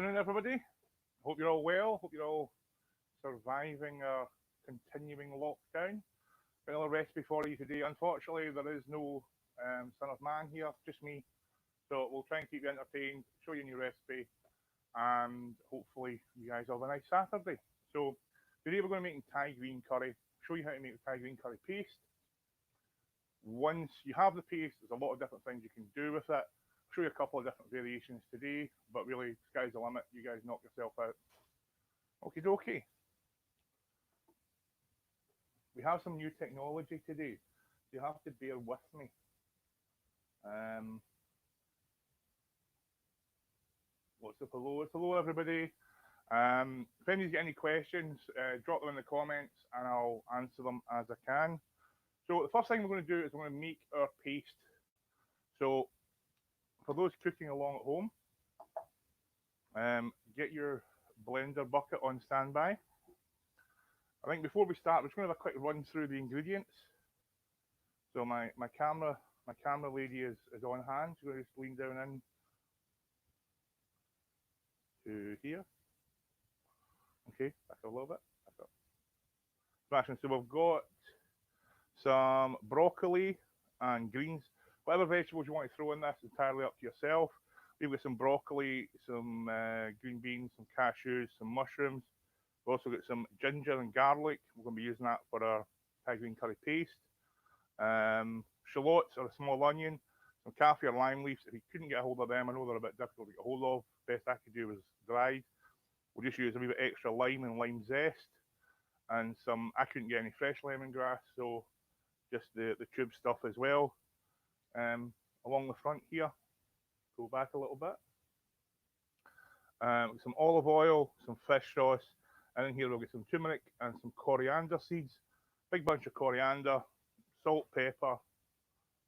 afternoon, everybody. Hope you're all well. Hope you're all surviving our continuing lockdown. Got another recipe for you today. Unfortunately, there is no Son of Man here, just me. So we'll try and keep you entertained, show you a new recipe, and hopefully you guys have a nice Saturday. So today we're going to be making Thai green curry. Show you how to make the Thai green curry paste. Once you have the paste, there's a lot of different things you can do with it. Show you a couple of different variations today, but really, sky's the limit. You guys knock yourself out. Okie dokie. We have some new technology today. You have to bear with me. What's up? Hello, it's hello, everybody. If anybody's got any questions, drop them in the comments and I'll answer them as I can. So the first thing we're going to do is we're going to make our paste. So for those cooking along at home, get your blender bucket on standby. I think before we start, we're just going to have a quick run through the ingredients. So my camera lady is on hand. She's going to just lean down in to here. Okay, back up a little bit. Back up. Smashing. So we've got some broccoli and greens. Whatever vegetables you want to throw in this is entirely up to yourself. We've got some broccoli, some green beans, some cashews, some mushrooms. We've also got some ginger and garlic. We're going to be using that for our Thai green curry paste. Shallots or a small onion, some kaffir lime leaves. If you couldn't get a hold of them, I know they're a bit difficult to get a hold of. Best I could do was dried. We'll just use a wee bit extra lime and lime zest. And some, I couldn't get any fresh lemongrass, so just the tube stuff as well. Along the front here, go back a little bit. Some olive oil, some fish sauce, and in here we'll get some turmeric and some coriander seeds. Big bunch of coriander, salt, pepper,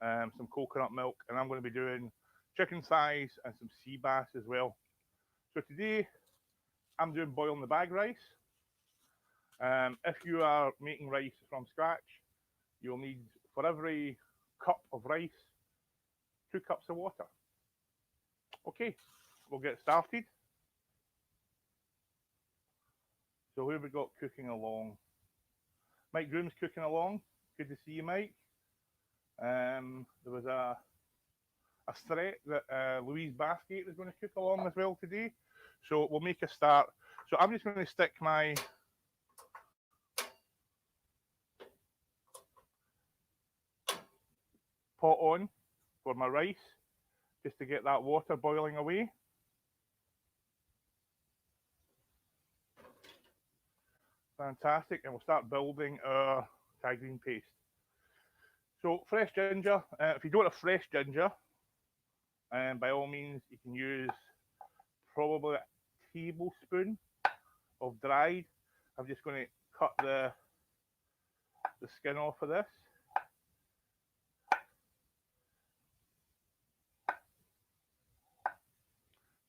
some coconut milk, and I'm going to be doing chicken thighs and some sea bass as well. So today I'm doing boiling the bag rice. If you are making rice from scratch, you'll need, for every cup of rice, 2 cups of water. Okay, we'll get started. So who have we got cooking along? Mike Groom's cooking along. Good to see you, Mike. There was a threat that Louise Bathgate is going to cook along as well today. So we'll make a start. So I'm just going to stick my pot on for my rice, just to get that water boiling away. Fantastic, and we'll start building our Thai green paste. So fresh ginger, if you don't have fresh ginger, by all means you can use probably a tablespoon of dried. I'm just going to cut the skin off of this.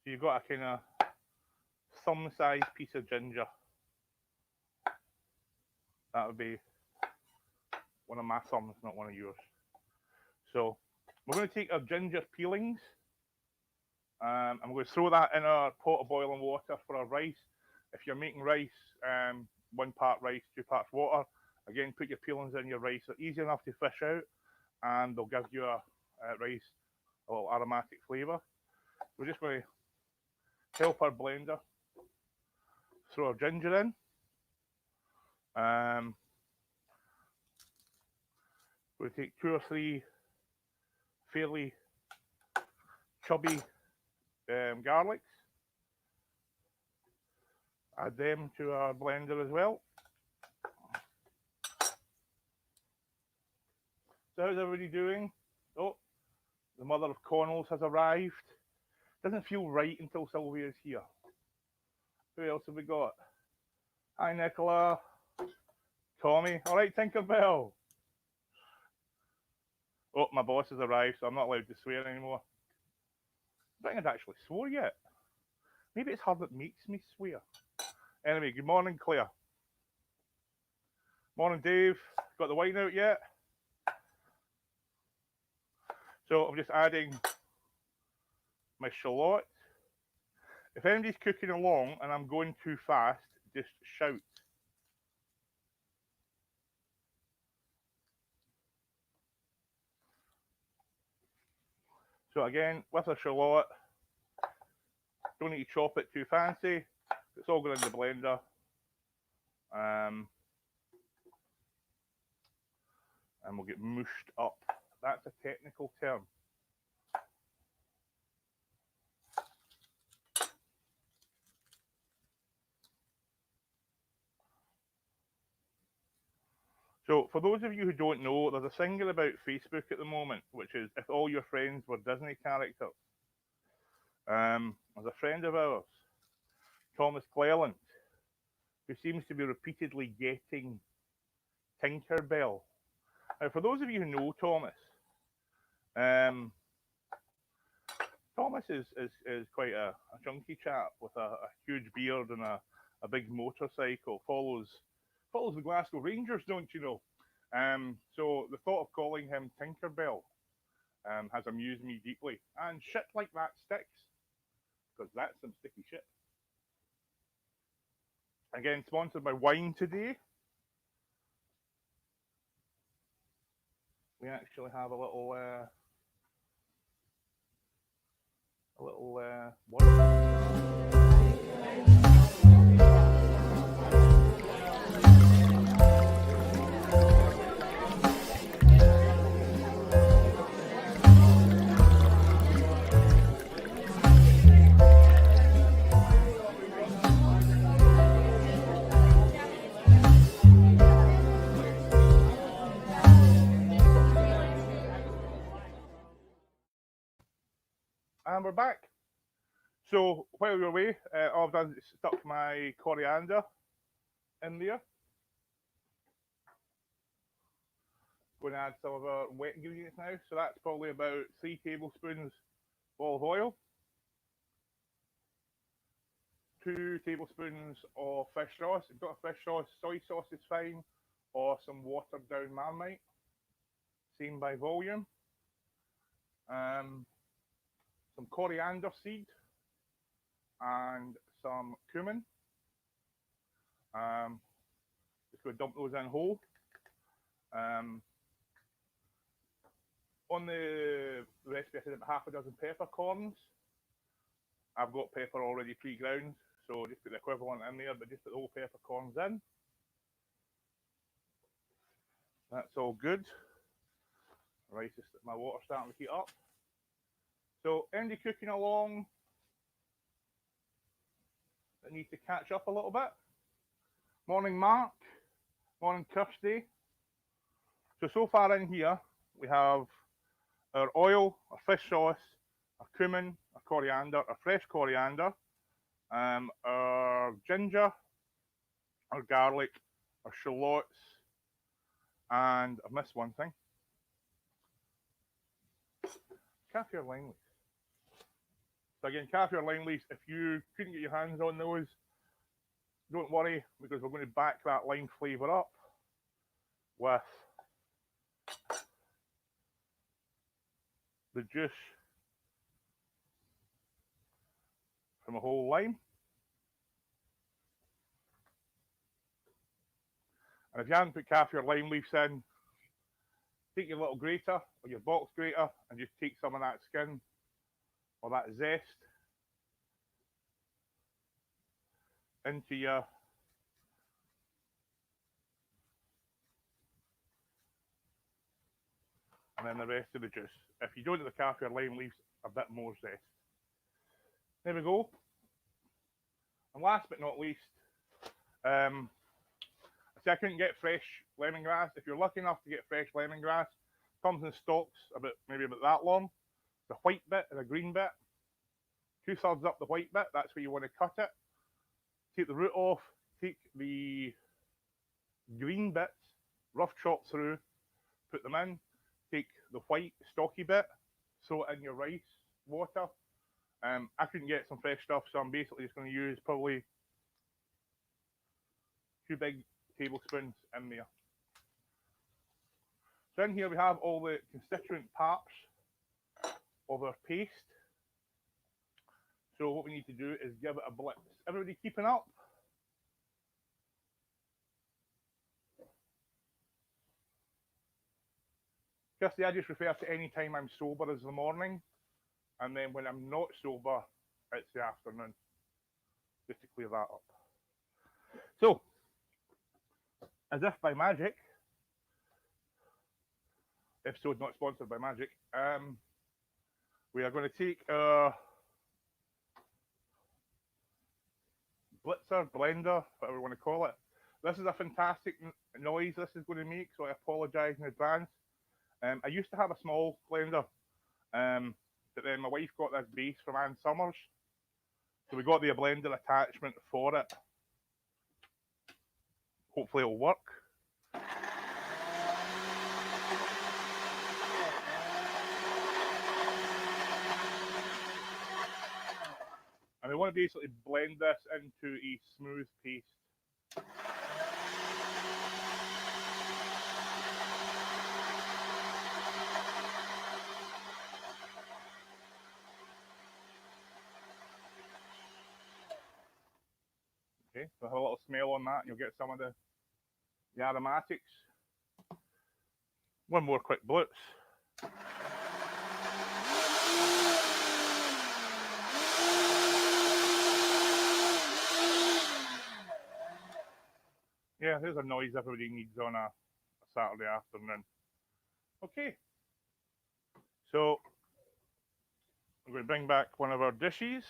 So you've got a kind of thumb-sized piece of ginger. That would be one of my thumbs, not one of yours. So we're going to take our ginger peelings, and we're going to throw that in our pot of boiling water for our rice. If you're making rice, 1 part rice, 2 parts water, again, put your peelings in your rice. They're easy enough to fish out, and they'll give you a rice a little aromatic flavour. We're just going to help our blender throw our ginger in. We'll take 2 or 3 fairly chubby garlics. Add them to our blender as well. So how's everybody doing? Oh, the mother of Connells has arrived. Doesn't feel right until Sylvia's here. Who else have we got? Hi, Nicola. Tommy. All right, Tinkerbell. Oh, my boss has arrived, so I'm not allowed to swear anymore. I don't think I'd actually swore yet. Maybe it's her that makes me swear. Anyway, good morning, Claire. Morning, Dave. Got the wine out yet? So I'm just adding my shallot. If anybody's cooking along and I'm going too fast, just shout. So again, with a shallot, don't need to chop it too fancy. It's all going in the blender. And we'll get mushed up. That's a technical term. So for those of you who don't know, there's a thing about Facebook at the moment, which is if all your friends were Disney characters. There's a friend of ours, Thomas Cleland, who seems to be repeatedly getting Tinkerbell. Now, for those of you who know Thomas, Thomas is quite a chunky chap with a huge beard and a big motorcycle. Follows the Glasgow Rangers, don't you know? So the thought of calling him Tinkerbell has amused me deeply. And shit like that sticks, because that's some sticky shit. Again, sponsored by wine today. We actually have a little and we're back. So while we're away, all I've done is stuck my coriander in there. Going to add some of our wet ingredients now. So that's probably about 3 tablespoons of olive oil, 2 tablespoons of fish sauce. If you've got a fish sauce, soy sauce is fine, or some watered down Marmite, same by volume. Some coriander seed and some cumin. Just going to dump those in whole. On the recipe, I said about half a dozen peppercorns. I've got pepper already pre-ground, so just put the equivalent in there, but just put the whole peppercorns in. That's all good. Right, just my water's starting to heat up. So, Andy cooking along that needs to catch up a little bit. Morning, Mark. Morning, Kirsty. So far in here, we have our oil, our fish sauce, our cumin, our coriander, our fresh coriander, our ginger, our garlic, our shallots, and I've missed one thing. Kaffir lime leaves. So again, kaffir lime leaves, if you couldn't get your hands on those, don't worry, because we're going to back that lime flavour up with the juice from a whole lime. And if you haven't put kaffir lime leaves in, take your little grater or your box grater and just take some of that skin or that zest into your and then the rest of the juice. If you don't do the kaffir lime leaves, a bit more zest. There we go. And last but not least, see, I couldn't get fresh lemongrass. If you're lucky enough to get fresh lemongrass, comes in stalks maybe about that long. The white bit and the green bit. 2/3 up the white bit, that's where you want to cut it. Take the root off, take the green bits, rough chop through, put them in, take the white stalky bit, throw it in your rice water. I couldn't get some fresh stuff, so I'm basically just going to use probably 2 big tablespoons in there. So in here we have all the constituent parts of our paste. So what we need to do is give it a blitz. Everybody keeping up? Kirsty, I just refer to any time I'm sober as the morning, and then when I'm not sober, it's the afternoon, just to clear that up. So, as if by magic, episode not sponsored by magic, we are going to take our blitzer, blender, whatever we want to call it. This is a fantastic noise this is going to make, so I apologise in advance. I used to have a small blender, but then my wife got this base from Ann Summers, so we got the blender attachment for it. Hopefully it'll work. And we want to basically blend this into a smooth paste. Okay, so have a little smell on that and you'll get some of the aromatics. One more quick blitz. Yeah, there's a noise everybody needs on a Saturday afternoon. Okay, so we're going to bring back one of our dishes.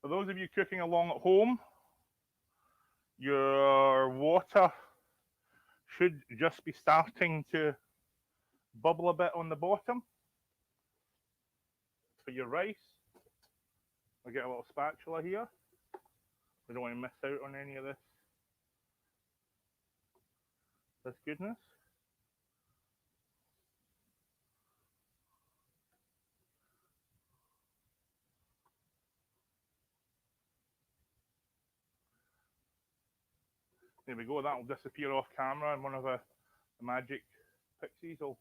For those of you cooking along at home, your water should just be starting to bubble a bit on the bottom. For your rice, I'll get a little spatula here. We don't want to miss out on any of this goodness. There we go, that will disappear off camera, and one of the magic pixies will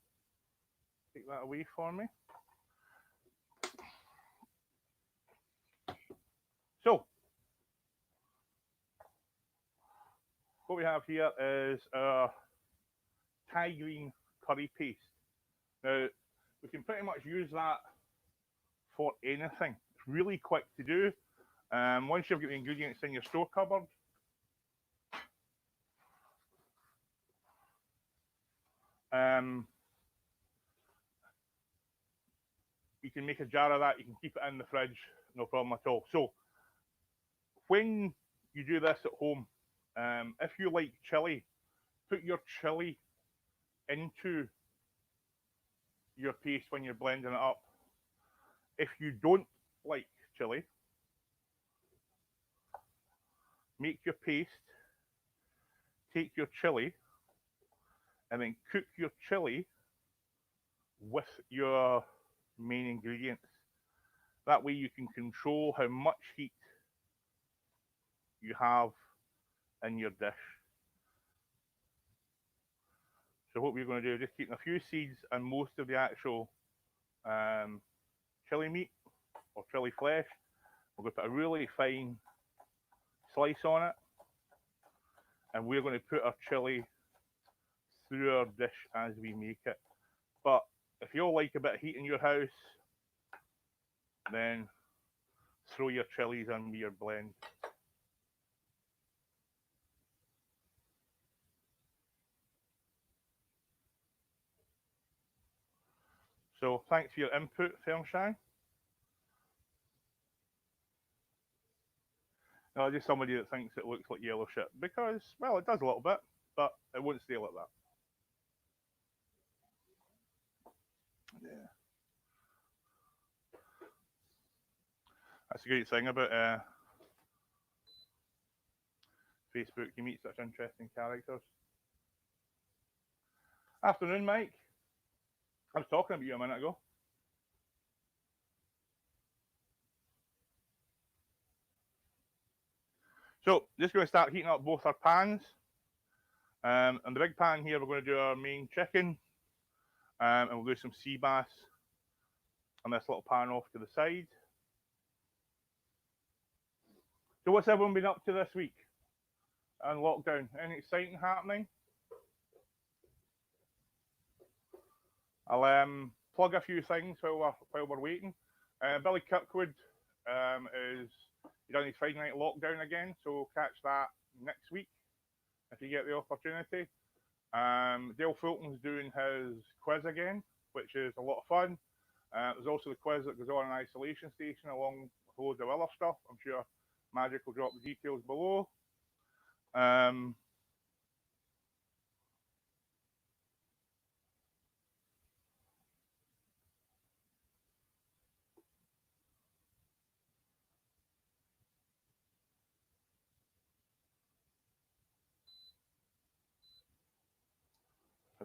take that away for me. So, what we have here is a Thai green curry paste. Now, we can pretty much use that for anything. It's really quick to do. Once you've got the ingredients in your store cupboard, you can make a jar of that. You can keep it in the fridge, no problem at all. So, when you do this at home, if you like chili, put your chili into your paste when you're blending it up. If you don't like chili, make your paste, take your chili, and then cook your chili with your main ingredients. That way you can control how much heat you have in your dish. So what we're going to do is just keep a few seeds and most of the actual chili meat or chili flesh. We're going to put a really fine slice on it, and we're going to put our chili through our dish as we make it. But if you like a bit of heat in your house, then throw your chilies in your blend. So thanks for your input, Ferngshang. No, just somebody that thinks it looks like yellow shit, because, well, it does a little bit, but it won't stay like that. Yeah. That's a great thing about Facebook. You meet such interesting characters. Afternoon, Mike. I was talking about you a minute ago. So, just going to start heating up both our pans. And the big pan here, we're going to do our main chicken. And we'll do some sea bass and this little pan off to the side. So what's everyone been up to this week and lockdown? Anything exciting happening? I'll plug a few things while we're waiting. Billy Kirkwood is done his Friday night lockdown again, so catch that next week if you get the opportunity. Dale Fulton's doing his quiz again, which is a lot of fun. There's also the quiz that goes on in Isolation Station along with loads of other stuff. I'm sure Magic will drop the details below. There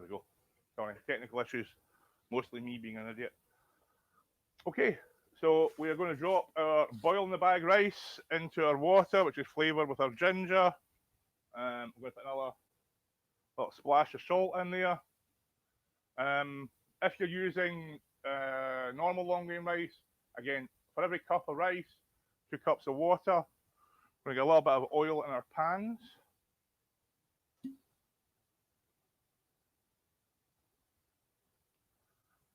we go. Sorry, technical issues. Mostly me being an idiot. Okay, so we are going to drop our boil in the bag rice into our water, which is flavoured with our ginger. With another little splash of salt in there. If you're using normal long grain rice, again, for every cup of rice, 2 cups of water. We're going to get a little bit of oil in our pans.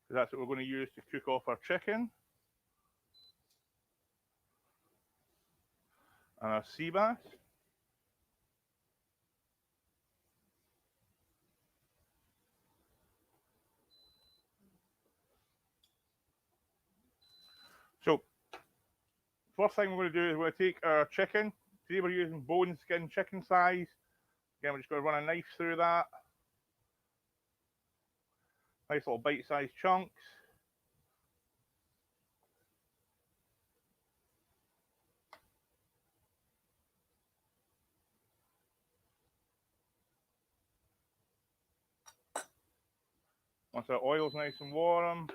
So that's what we're going to use to cook off our chicken and our sea bass. So first thing we're going to do is we're going to take our chicken. Today we're using bone skin chicken thighs. Again, we're just going to run a knife through that. Nice little bite-sized chunks. Once our oil's nice and warm,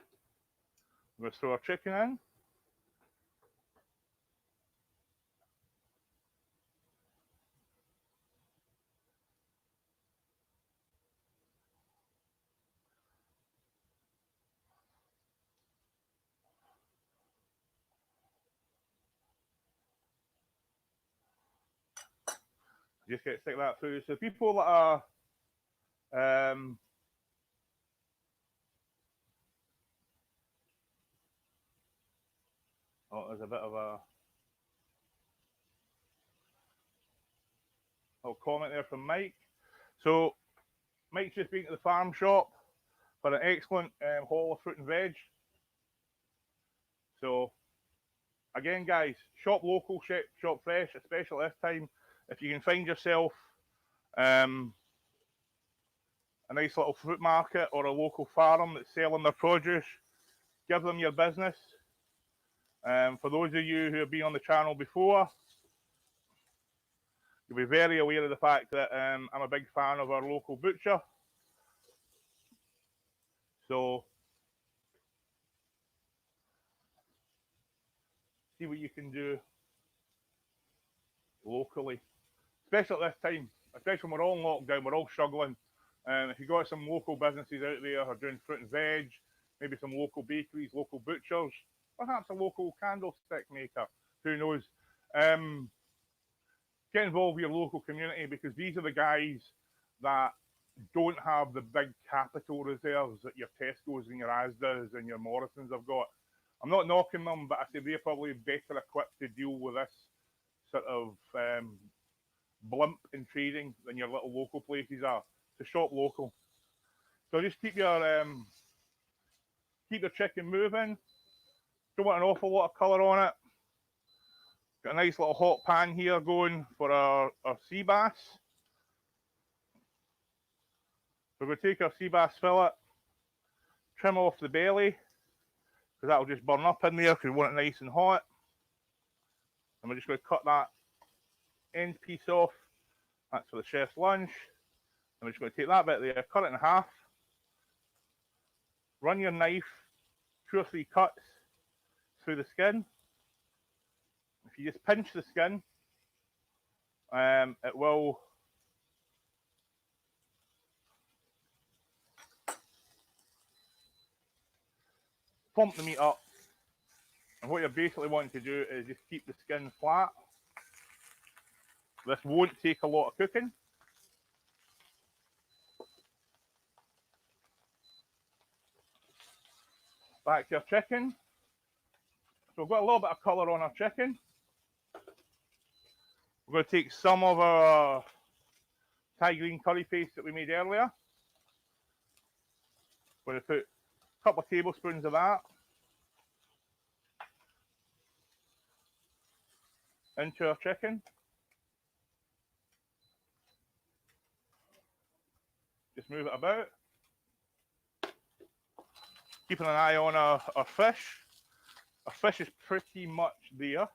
we're going to throw our chicken in. Just get stick that through. So people that are oh, there's a bit of a little comment there from Mike. So Mike's just been to the farm shop for an excellent haul of fruit and veg. So again, guys, shop local, shop fresh, especially this time. If you can find yourself a nice little fruit market or a local farm that's selling their produce, give them your business. For those of you who have been on the channel before, you'll be very aware of the fact that I'm a big fan of our local butcher. So see what you can do locally, especially at this time, especially when we're all in lockdown, we're all struggling. If you've got some local businesses out there who are doing fruit and veg, maybe some local bakeries, local butchers, perhaps a local candlestick maker, who knows. Get involved with your local community, because these are the guys that don't have the big capital reserves that your Tesco's and your Asda's and your Morrisons have got. I'm not knocking them, but I say they're probably better equipped to deal with this sort of blimp in trading than your little local places are. So shop local. So just keep your chicken moving. Don't want an awful lot of colour on it. Got a nice little hot pan here going for our sea bass. We're going to take our sea bass fillet, trim off the belly, because that'll just burn up in there because we want it nice and hot. And we're just going to cut that end piece off. That's for the chef's lunch. And we're just going to take that bit there, cut it in half, run your knife 2 or 3 cuts through the skin. If you just pinch the skin, it will plump the meat up And what you're basically wanting to do is just keep the skin flat. This won't take a lot of cooking. Back to our chicken. So we've got a little bit of colour on our chicken. We're going to take some of our Thai green curry paste that we made earlier. We're going to put a couple of tablespoons of that into our chicken. Just move it about. Keeping an eye on our fish. Our fish is pretty much there.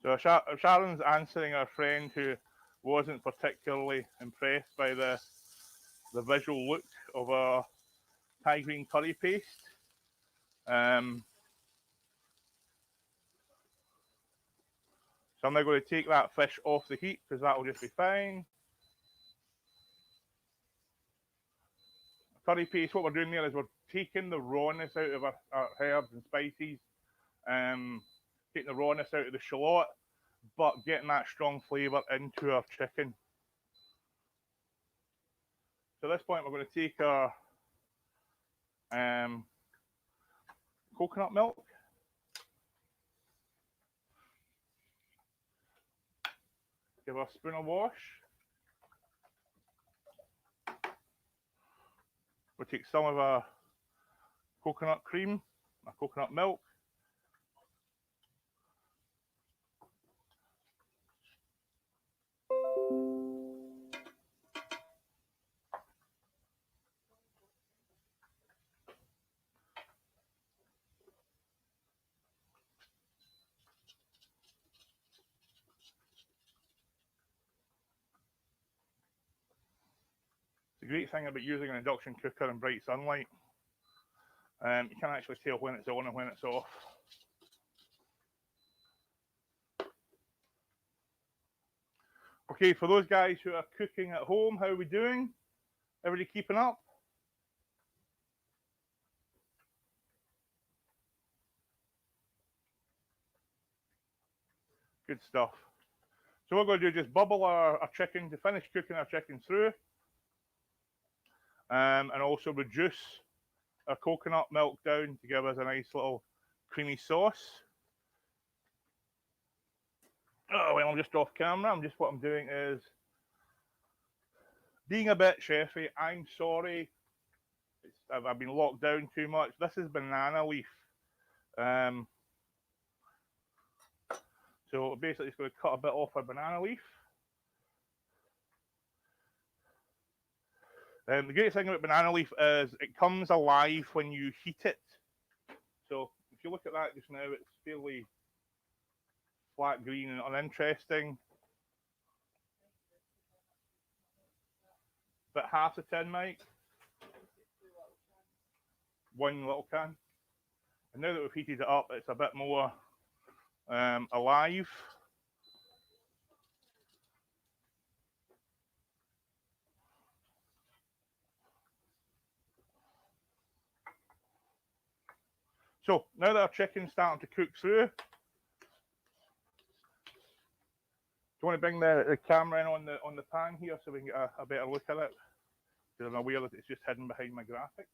So Sharon's answering our friend who wasn't particularly impressed by the visual look of our Thai green curry paste. So I'm now going to take that fish off the heat because that will just be fine. Curry paste, what we're doing there is we're taking the rawness out of our herbs and spices, taking the rawness out of the shallot, but getting that strong flavour into our chicken. So at this point, we're going to take our coconut milk. Give her a spoon of wash. We'll take some of our coconut cream, our coconut milk. The great thing about using an induction cooker in bright sunlight, you can actually tell when it's on and when it's off. Okay, for those guys who are cooking at home, how are we doing? Everybody keeping up? Good stuff. So what we're going to do is just bubble our chicken to finish cooking our chicken through, and also reduce our coconut milk down to give us a nice little creamy sauce. Oh, well, I'm just off camera. What I'm doing is being a bit chefy. I'm sorry. I've been locked down too much. This is banana leaf. So basically, it's going to cut a bit off our banana leaf. The great thing about banana leaf is it comes alive when you heat it. So if you look at that just now, it's fairly flat green and uninteresting. But half a tin, Mike. One little can. And now that we've heated it up, it's a bit more alive. So now that our chicken's starting to cook through, do you want to bring the camera in on the pan here so we can get a better look at it? Because I'm aware that it's just hidden behind my graphic.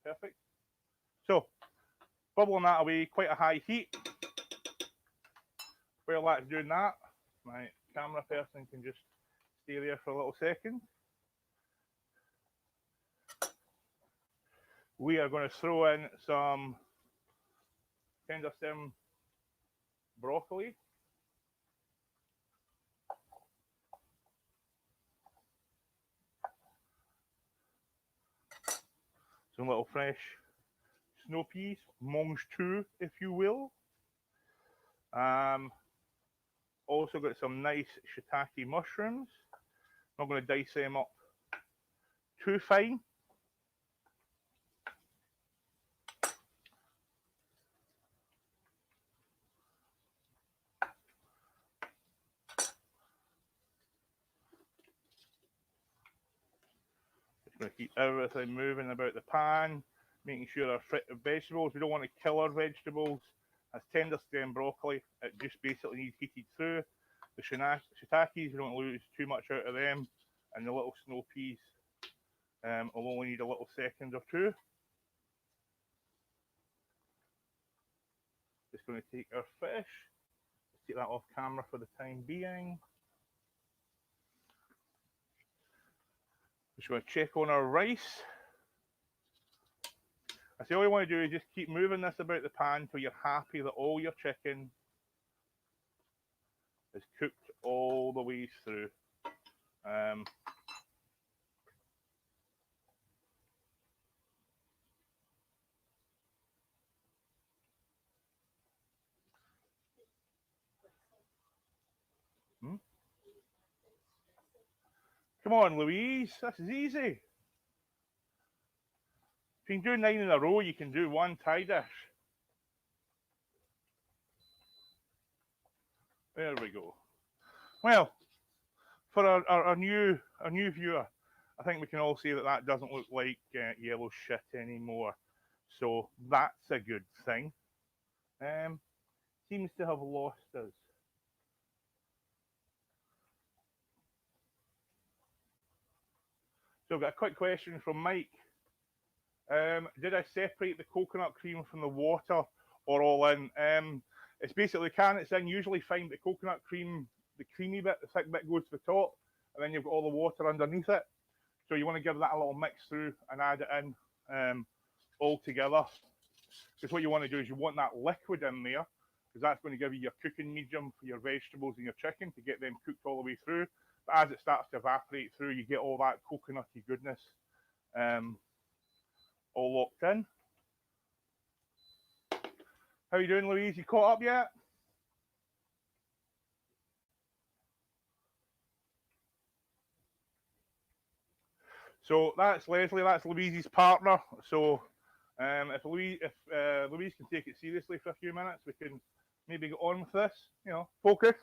Perfect. So bubbling that away, quite a high heat. While that's doing that, my camera person can just stay there for a little second. We are going to throw in some tender stem broccoli. Some little fresh snow peas, mange tout, if you will. Also got some nice shiitake mushrooms. I'm not going to dice them up too fine. Going to keep everything moving about the pan, making sure our vegetables, we don't want to kill our vegetables. As tender stem broccoli, it just basically needs heated through. The shiitakes, we don't lose too much out of them. And the little snow peas will only need a little second or two. Just going to take our fish, take that off camera for the time being. Just going to check on our rice. I say all you want to do is just keep moving this about the pan until you're happy that all your chicken is cooked all the way through. Come on, Louise, this is easy. If you can do 9 in a row, you can do one Thai dish. There we go. Well, for our new viewer, I think we can all see that that doesn't look like yellow shit anymore. So that's a good thing. Seems to have lost us. So I've got a quick question from Mike. Did I separate the coconut cream from the water or all in? It's basically the can it's in. Usually find the coconut cream, the creamy bit, the thick bit goes to the top, and then you've got all the water underneath it. So you want to give that a little mix through and add it in all together. Because what you want to do is you want that liquid in there, because that's going to give you your cooking medium for your vegetables and your chicken to get them cooked all the way through. But as it starts to evaporate through, you get all that coconutty goodness all locked in. How you doing, Louise? You caught up yet? So that's Leslie, that's Louise's partner. So if Louise can take it seriously for a few minutes, we can maybe get on with this. You know, focus.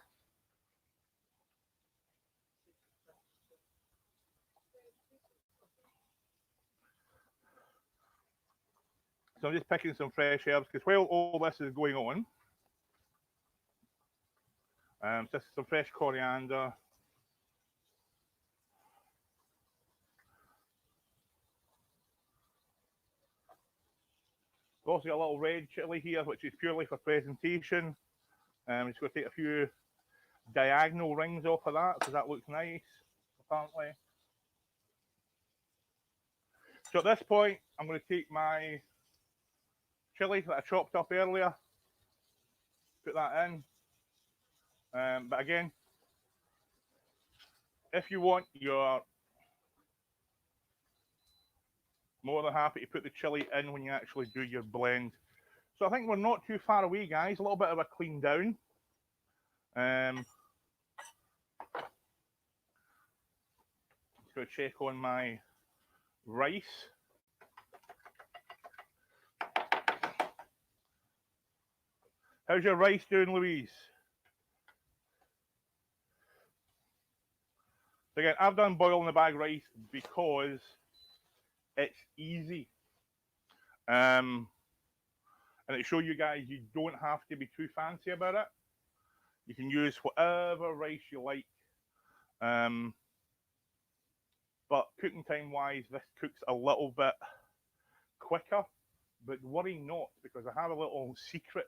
So I'm just picking some fresh herbs because while all this is going on, just some fresh coriander. We've also got a little red chili here, which is purely for presentation. Just going to take a few diagonal rings off of that because that looks nice, apparently. So at this point, I'm going to take my chili that I chopped up earlier, put that in. But again, if you want, you're more than happy to put the chili in when you actually do your blend. So I think we're not too far away, guys. A little bit of a clean down. Just going to check on my rice. How's your rice doing, Louise? So again, I've done boil in the bag rice because it's easy. And to show you guys, you don't have to be too fancy about it. You can use whatever rice you like. But cooking time wise, this cooks a little bit quicker, but worry not, because I have a little secret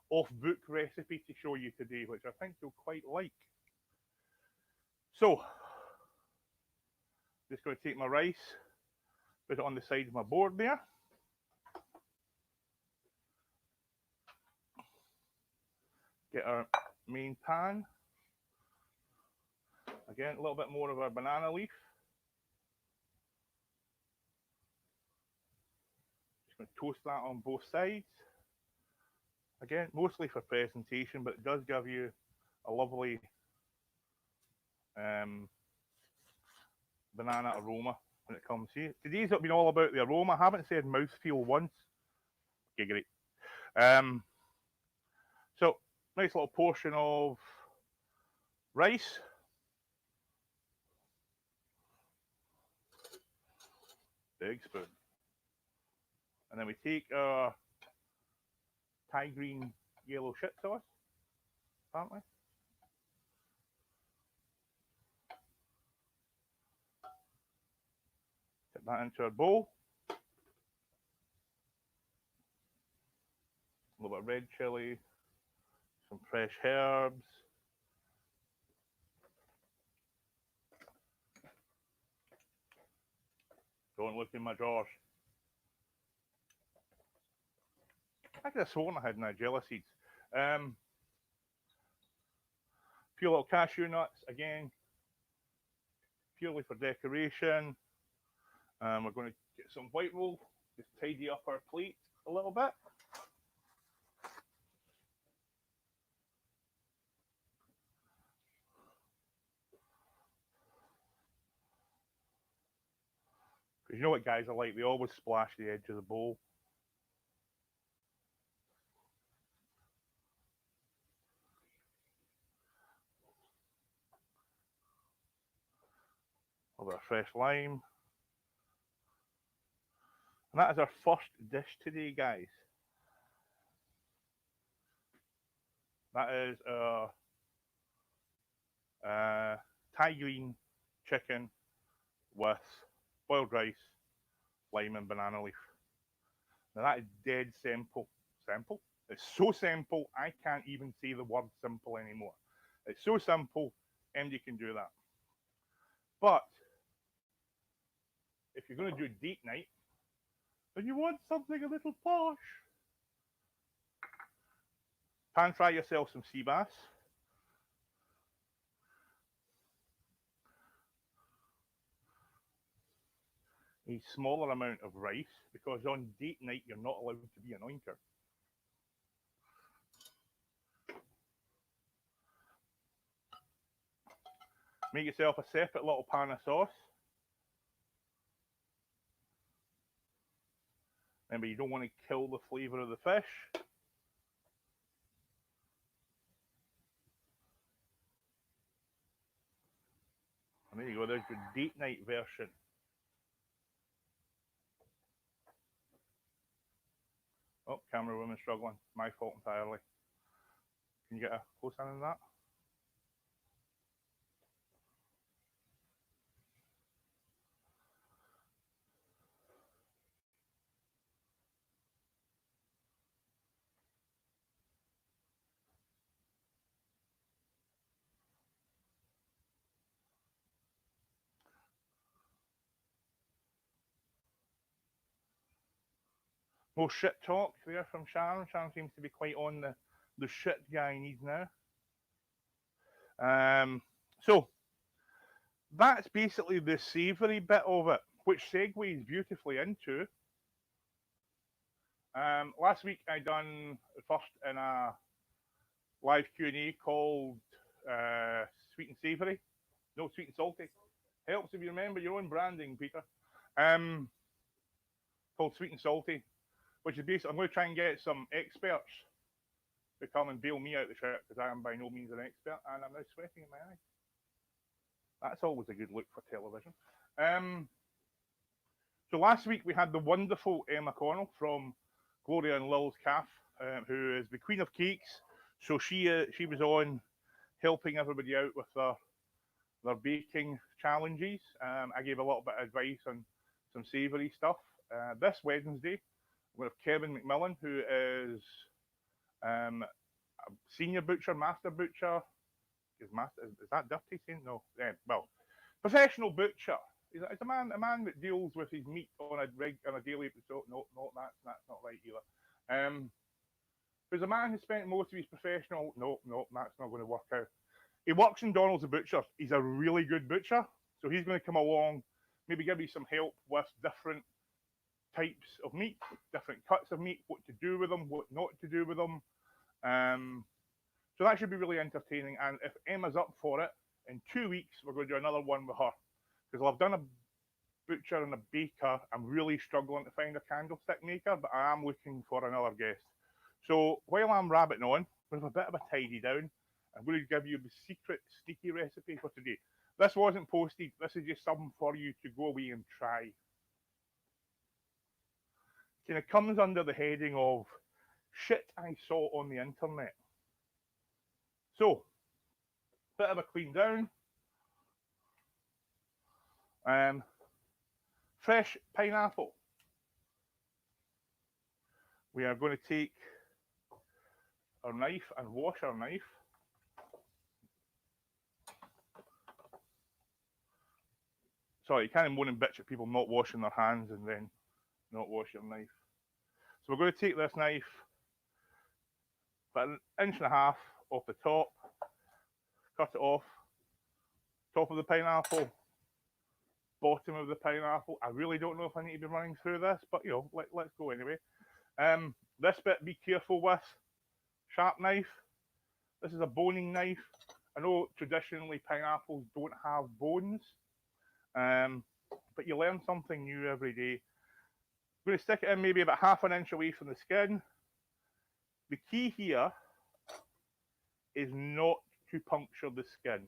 off-book recipe to show you today, which I think you'll quite like. So, just going to take my rice, put it on the side of my board there. Get our main pan. Again, a little bit more of our banana leaf. Just going to toast that on both sides. Again, mostly for presentation, but it does give you a lovely banana aroma when it comes here. Today's been all about the aroma. I haven't said mouthfeel once. Okay, great. So, nice little portion of rice. big spoon. And then we take our Thai green yellow shit sauce, apparently. Put that into our bowl. A little bit of red chili, some fresh herbs. Don't look in my drawers. I could have sworn I had Nigella seeds. Few little cashew nuts, again, purely for decoration. We're going to get some white roll, just tidy up our plate a little bit. Because you know what guys are like, they always splash the edge of the bowl. A bit of fresh lime. And that is our first dish today, guys. That is Thai green chicken with boiled rice, lime and banana leaf. Now that is dead simple. Simple? It's so simple, I can't even say the word simple anymore. It's so simple, MD can do that. But if you're going to do date night, then you want something a little posh. Pan fry yourself some sea bass. A smaller amount of rice, because on date night you're not allowed to be an oinker. Make yourself a separate little pan of sauce. Remember, you don't want to kill the flavour of the fish. And there you go, there's your date night version. Oh, camera woman struggling. My fault entirely. Can you get a close in on that? More shit talk there from Sharon. Sharon seems to be quite on the shit guy needs now. So that's basically the savoury bit of it, which segues beautifully into. Last week I done the first in a live Q&A called Sweet and Savoury. No, Sweet and Salty. Helps if you remember your own branding, Peter. Called Sweet and Salty, which is basically, I'm going to try and get some experts to come and bail me out the shit, because I am by no means an expert, and I'm now sweating in my eye. That's always a good look for television. So last week we had the wonderful Emma Connell from Gloria and Lil's Calf, who is the Queen of Cakes. So she was on helping everybody out with their baking challenges. I gave a little bit of advice on some savoury stuff. This Wednesday, we have Kevin McMillan, who is a senior butcher, master butcher. Is that dirty saying? No. Well, professional butcher. He's a man that deals with his meat on a daily basis. No, that's not right either. There's a man who spent most of his professional. No, that's not going to work out. He works in Donald's the butcher. He's a really good butcher, so he's going to come along, maybe give you some help with different types of meat, different cuts of meat, what to do with them, what not to do with them. So that should be really entertaining. And if Emma's up for it, in 2 weeks we're going to do another one with her, because I've done a butcher and a baker. I'm really struggling to find a candlestick maker, but I am looking for another guest. So while I'm rabbiting on, with a bit of a tidy down, I'm going to give you the secret sneaky recipe for today. This wasn't posted. This is just something for you to go away and try. kind of comes under the heading of shit I saw on the internet. So, bit of a clean down. Fresh pineapple. We are going to take our knife and wash our knife. Sorry, you can't moan and bitch at people not washing their hands and then not wash your knife. So we're going to take this knife about an inch and a half off the top, cut it off, top of the pineapple, bottom of the pineapple. I really don't know if I need to be running through this, but you know, let's go anyway. This bit, be careful with. Sharp knife. This is a boning knife. I know traditionally pineapples don't have bones, but you learn something new every day. I'm going to stick it in maybe about half an inch away from the skin. The key here is not to puncture the skin.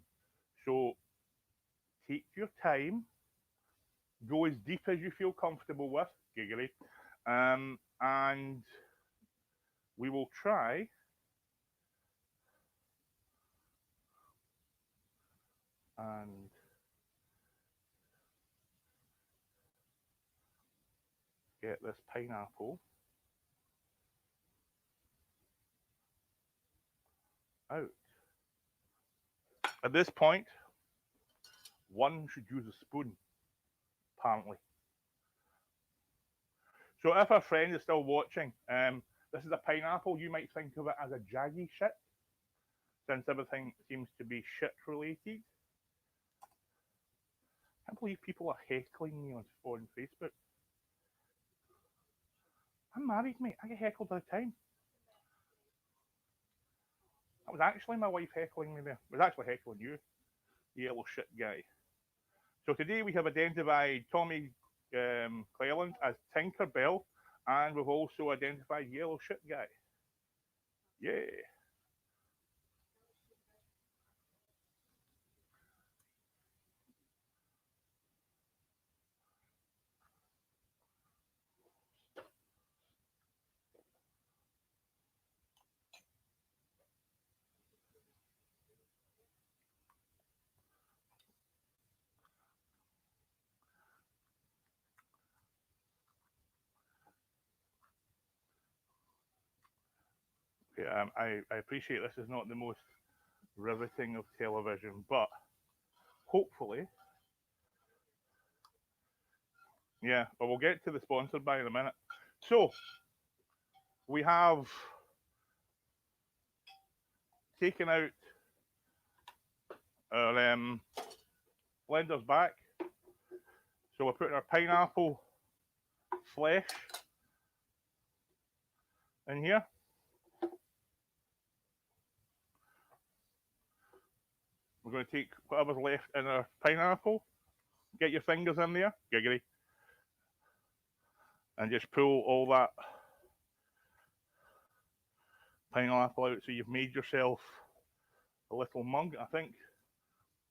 So take your time, go as deep as you feel comfortable with, giggly, and we will try and get this pineapple out. At this point, one should use a spoon, apparently. So if a friend is still watching, this is a pineapple. You might think of it as a jaggy shit, since everything seems to be shit related. I can't believe people are heckling me on Facebook. I'm married, mate. I get heckled all the time. That was actually my wife heckling me there. It was actually heckling you, yellow shit guy. So today we have identified Tommy Cleland as Tinkerbell, and we've also identified yellow shit guy. Yeah. Yeah, I appreciate this is not the most riveting of television, but hopefully, yeah, but we'll get to the sponsored by in a minute. So, we have taken out our blender's back. So we're putting our pineapple flesh in here. We're going to take whatever's left in our pineapple, get your fingers in there, giggly, and just pull all that pineapple out so you've made yourself a little mug. I think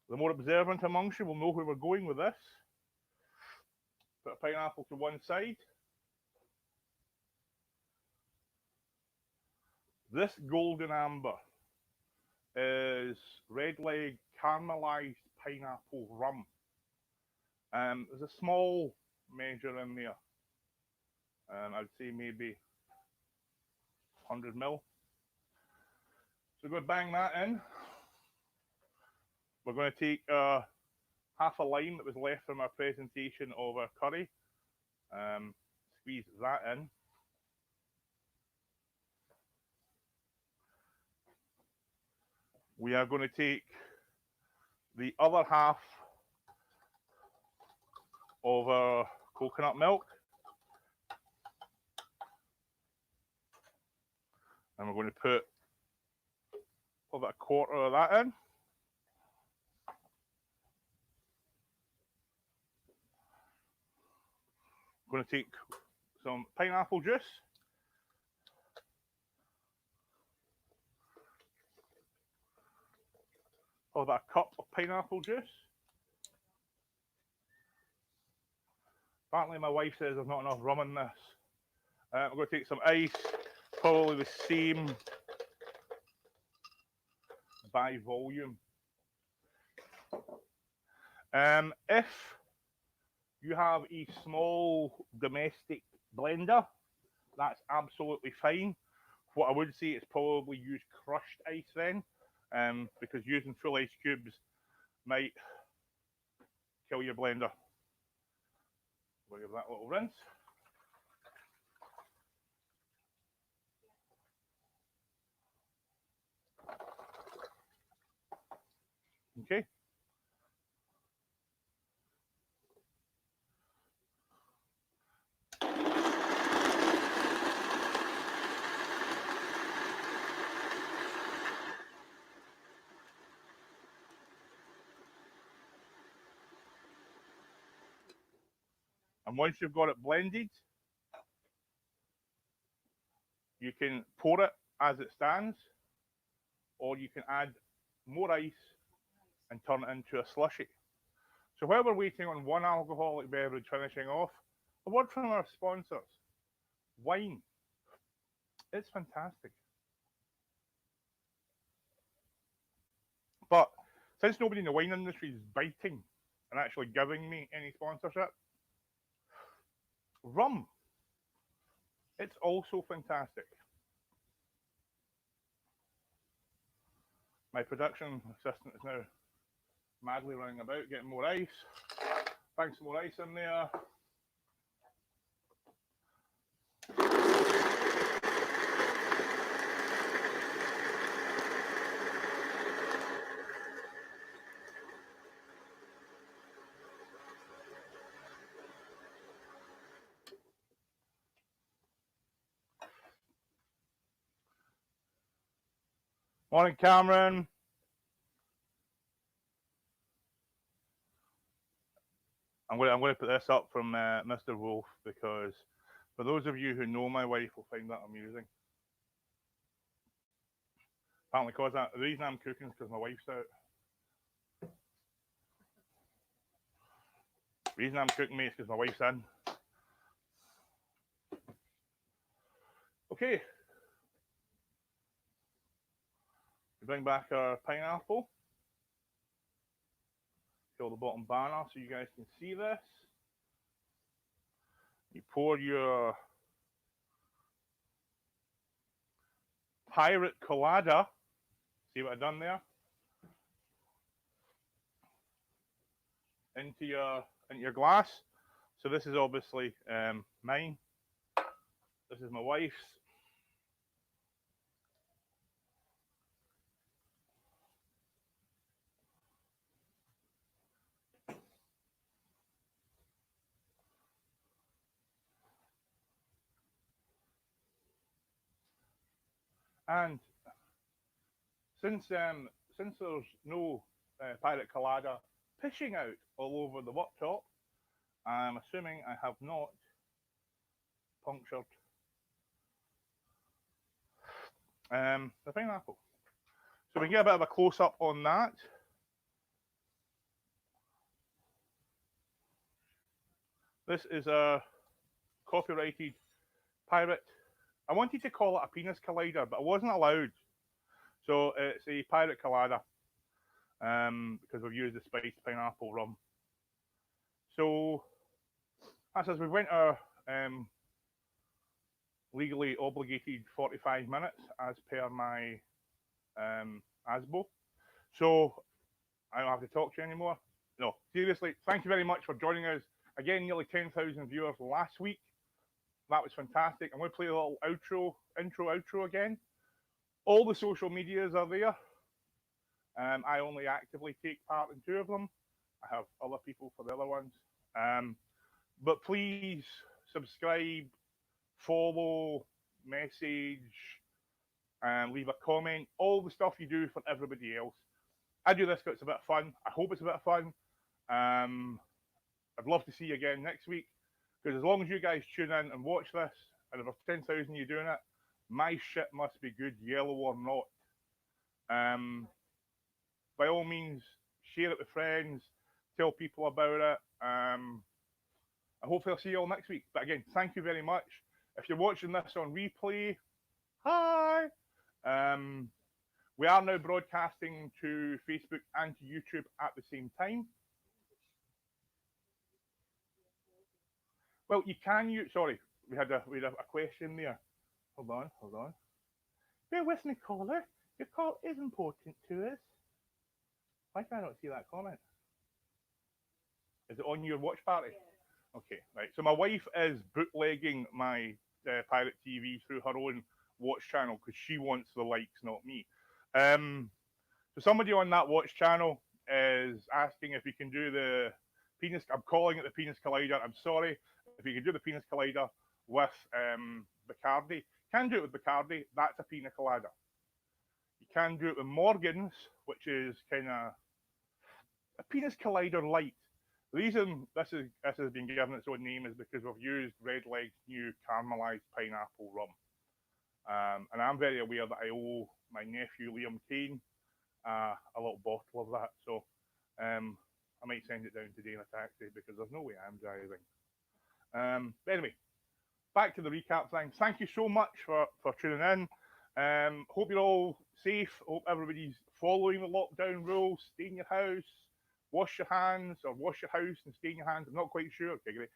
the more observant amongst you will know where we're going with this. Put a pineapple to one side. This golden amber is Red Leg caramelized pineapple rum. There's a small measure in there. I'd say maybe 100 ml. So we're going to bang that in. We're going to take half a lime that was left from our presentation of our curry. Squeeze that in. We are going to take the other half of our coconut milk, and we're going to put about a quarter of that in. We're going to take some pineapple juice. About a cup of pineapple juice. Apparently my wife says there's not enough rum in this. I'm going to take some ice, probably the same by volume. If you have a small domestic blender, that's absolutely fine. What I would say is probably use crushed ice then, because using full ice cubes might kill your blender. We'll give that a little rinse. Okay. And once you've got it blended, you can pour it as it stands, or you can add more ice and turn it into a slushy. So while we're waiting on one alcoholic beverage finishing off, a word from our sponsors. Wine. It's fantastic. But since nobody in the wine industry is biting and actually giving me any sponsorship, rum. It's also fantastic. My production assistant is now madly running about getting more ice. Bang some more ice in there. Morning, Cameron. I'm going to put this up from Mr. Wolf because for those of you who know my wife will find that amusing. Apparently, the reason I'm cooking is because my wife's out. The reason I'm cooking, mate, is because my wife's in. Okay. We bring back our pineapple. Fill the bottom banner so you guys can see this. You pour your Pirate Colada. See what I've done there? Into your glass. So this is obviously mine. This is my wife's. And since there's no Pirate Colada pishing out all over the worktop, I'm assuming I have not punctured the pineapple. So we can get a bit of a close-up on that. This is a copyrighted Pirate. I wanted to call it a penis collider, but I wasn't allowed. So it's a Pirate Colada because we've used the spiced pineapple rum. So that's as we went our legally obligated 45 minutes as per my ASBO. So I don't have to talk to you anymore. No, seriously, thank you very much for joining us. Again, nearly 10,000 viewers last week. That was fantastic. I'm going to play a little intro again. All the social medias are there. I only actively take part in 2 of them. I have other people for the other ones. But please subscribe, follow, message, and leave a comment. All the stuff you do for everybody else. I do this because it's a bit of fun. I hope it's a bit of fun. I'd love to see you again next week. Because as long as you guys tune in and watch this, and if there's 10,000 of you doing it, my shit must be good, yellow or not. By all means, share it with friends, tell people about it. And hopefully I'll see you all next week. But again, thank you very much. If you're watching this on replay, hi. We are now broadcasting to Facebook and to YouTube at the same time. Well, you can use. Sorry, we had a question there. Hold on. Bear with me, caller. Your call is important to us. Why can I not see that comment? Is it on your watch party? Yeah. Okay, right. So my wife is bootlegging my Pirate TV through her own watch channel because she wants the likes, not me. So somebody on that watch channel is asking if we can do the penis. I'm calling it the penis collider. I'm sorry. If you can do the penis collider with Bacardi, can do it with Bacardi. That's a pina colada. You can do it with Morgan's, which is kind of a penis collider light. The reason this has been given its own name is because we've used Redleg's new caramelized pineapple rum, and I'm very aware that I owe my nephew Liam Kane a little bottle of that. So I might send it down today in a taxi because there's no way I'm driving. But anyway, back to the recap thing. Thank you so much for tuning in. Hope you're all safe. Hope everybody's following the lockdown rules. Stay in your house. Wash your hands, or wash your house and stay in your hands. I'm not quite sure. Okay, great.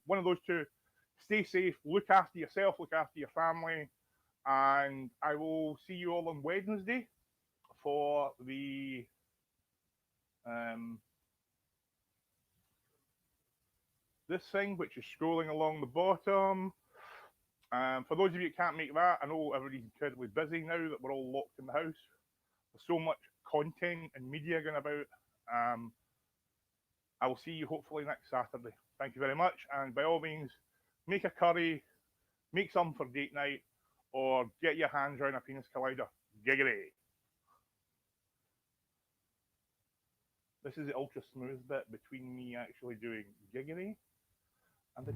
One of those two. Stay safe. Look after yourself. Look after your family. And I will see you all on Wednesday for the this thing, which is scrolling along the bottom. For those of you who can't make that, I know everybody's incredibly busy now that we're all locked in the house. There's so much content and media going about. I will see you hopefully next Saturday. Thank you very much. And by all means, make a curry, make some for date night, or get your hands around a penis collider. Giggity. This is the ultra smooth bit between me actually doing giggity and the